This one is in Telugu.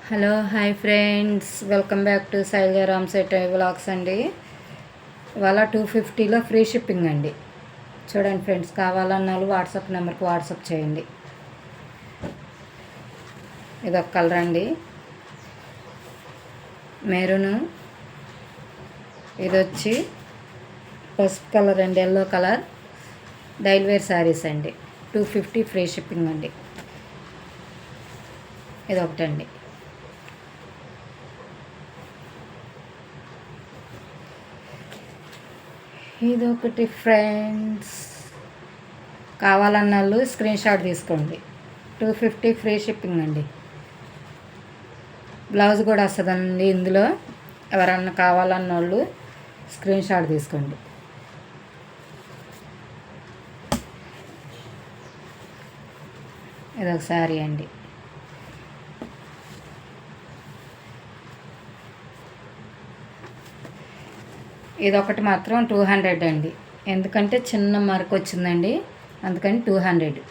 Hello hi friends, welcome back to Shailaja Ramset vlogs అండి. ఇవాళ 250లో ఫ్రీ షిప్పింగ్ అండి. చూడండి ఫ్రెండ్స్, కావాలన్న వాళ్ళు వాట్సాప్ నెంబర్కి వాట్సాప్ చేయండి. ఇదొక కలర్ అండి, మెరూను. ఇది వచ్చి పసుపు కలర్ అండి, yellow colour. Daily wear saris అండి. 250 ఫ్రీ షిప్పింగ్ అండి. ఇదొకటండి. ఇదొకటి ఫ్రెండ్స్, కావాలన్న వాళ్ళు స్క్రీన్ షాట్ తీసుకోండి. 250 ఫ్రీ షిప్పింగ్ అండి. బ్లౌజ్ కూడా వస్తుందండి ఇందులో. ఎవరన్నా కావాలన్న వాళ్ళు స్క్రీన్ షాట్ తీసుకోండి. ఇదొక శారీ అండి. ఇదొకటి మాత్రం 200 అండి. ఎందుకంటే చిన్న మార్క్ వచ్చిందండి, అందుకని 200.